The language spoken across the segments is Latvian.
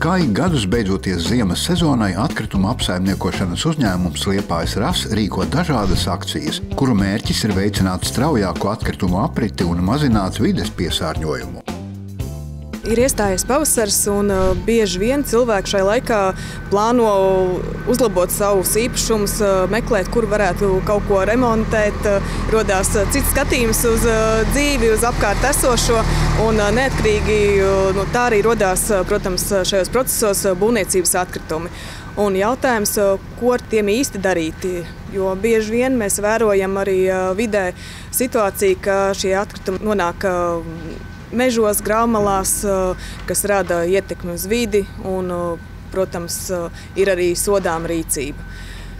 Kā ik gadus beidzoties ziemas sezonai, atkrituma apsaimniekošanas uzņēmums Liepājas RAS rīko dažādas akcijas, kuru mērķis ir veicināt straujāku atkritumu apriti un mazināt vides piesārņojumu. Ir iestājies pavasars, un bieži vien cilvēki šai laikā plāno uzlabot savus īpašumus, meklēt, kur varētu kaut ko remontēt. Rodās cits skatījums uz dzīvi, uz apkārt esošo, un neatkarīgi no tā arī rodās, protams, šajos procesos būvniecības atkritumi. Un jautājums, ko ar tiem īsti darīt, jo bieži vien mēs vērojam arī vidē situāciju, ka šie atkritumi nonāk mežos, graumalās, kas rada ietekmi uz vidi un, protams, ir arī sodāma rīcība.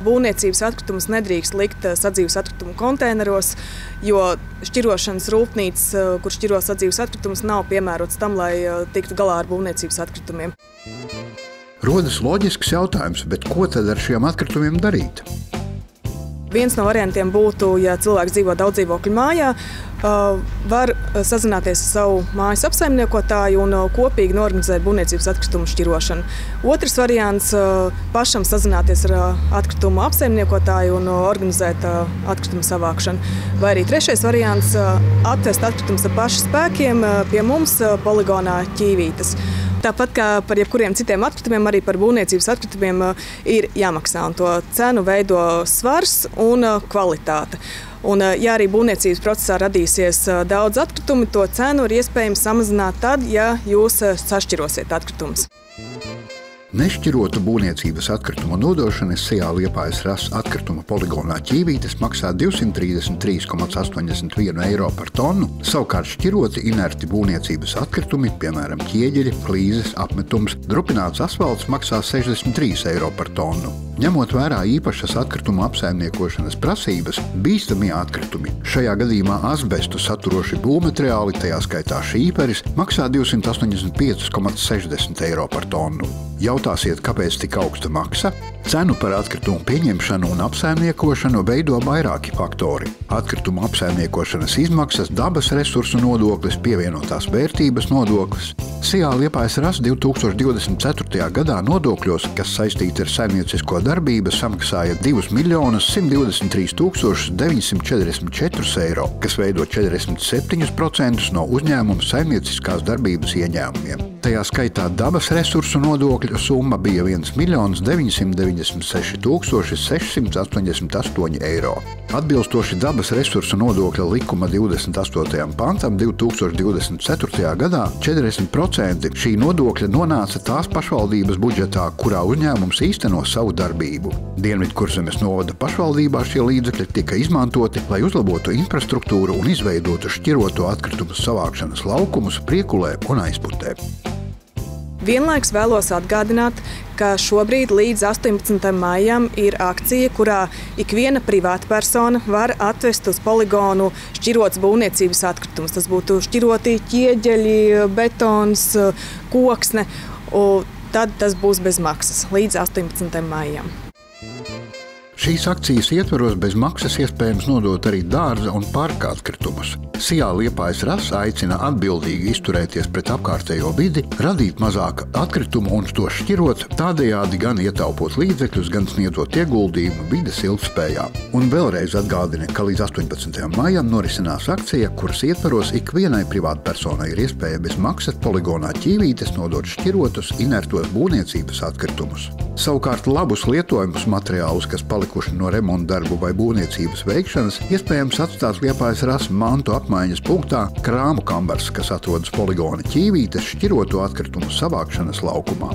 Būvniecības atkritumus nedrīkst likt sadzīves atkritumu konteineros, jo šķirošanas rūpnīcas, kur šķiro sadzīves atkritumus, nav piemērots tam, lai tiktu galā ar būvniecības atkritumiem. Rodas loģisks jautājums, bet ko tad ar šiem atkritumiem darīt? Viens no variantiem būtu, ja cilvēks dzīvo daudzdzīvokļu mājā, var sazināties ar savu mājas apsaimniekotāju un kopīgi norganizēt būvniecības atkritumu šķirošanu. Otrs variants – pašam sazināties ar atkritumu apsaimniekotāju un organizēt atkritumu savākšanu. Vai arī trešais variants – atvest atkritumus ar pašu spēkiem pie mums poligonā Ķīvītes. Tāpat kā par jebkuriem citiem atkritumiem, arī par būvniecības atkritumiem ir jāmaksā, un to cenu veido svars un kvalitāte. Un, ja arī būvniecības procesā radīsies daudz atkritumu, to cenu ir iespējams samazināt tad, ja jūs sašķirosiet atkritumus. Nešķirotu būvniecības atkritumu nodošana SIA Liepājas RAS atkrituma poligonā Ķīvītes maksā 233,81 eiro par tonu, savukārt šķiroti inerti būvniecības atkritumi, piemēram, ķieģeļi, flīzes, apmetums, drupināts asfalts maksā 63 eiro par tonu. Ņemot vērā īpašas atkrituma apsaimniekošanas prasības, bīstamie atkritumi, šajā gadījumā asbestu saturoši būvmateriāli, tajā skaitā šīperis, maksā 285,60 eiro par tonu. Jautāsiet, kāpēc tik augsta maksa? Cenu par atkritumu pieņemšanu un apsaimniekošanu veido vairāki faktori. Atkrituma apsaimniekošanas izmaksas, dabas resursu nodoklis, pievienotās vērtības nodoklis. SIA Liepājas RAS 2024. gadā nodokļos, kas saistīti ar saimniecisko darbību, samaksāja 2.123.944 eiro, kas veido 47% no uzņēmuma saimnieciskās darbības ieņēmumiem. Tajā skaitā dabas resursu nodokļu summa bija 1.996.688 eiro. Atbilstoši dabas resursu nodokļa likuma 28. pantam 2024. gadā 40% šī nodokļa nonāca tās pašvaldības budžetā, kurā uzņēmums īsteno savu darbību. Dienvidkurzemes novada pašvaldībā šie līdzekļi tika izmantoti, lai uzlabotu infrastruktūru un izveidotu šķiroto atkritumu savākšanas laukumus Priekulē un Aizputē. Vienlaikus vēlos atgādināt, ka šobrīd līdz 18. maijam ir akcija, kurā ikviena privātpersona var atvest uz poligonu šķirots būvniecības atkritumus. Tas būtu šķiroti ķieģeļi, betons, koksne, un tad tas būs bez maksas līdz 18. maijam. Šīs akcijas ietvaros bez maksas iespējams nodot arī dārza un parka atkritumus. SIA Liepājas RAS aicina atbildīgi izturēties pret apkārtējo vidi, radīt mazāk atkritumu un to šķirot, tādējādi gan ietaupot līdzekļus, gan sniedzot ieguldījumu vides ilgtspējā. Un vēlreiz atgādina, ka līdz 18. maijam norisinās akcija, kuras ietvaros ikvienai privātpersonai ir iespēja bez maksas poligonā Ķīvītes nodot šķirotus, inertos būvniecības atkritumus. Savukārt labus lietojumus materiālus, kas palikuši no remonta darbu vai būvniecības veikšanas, iespējams atstāt Liepājas RAS mantu apmaiņas punktā Krāmu kambars, kas atrodas poligona Ķīvītes šķiroto atkritumu savākšanas laukumā.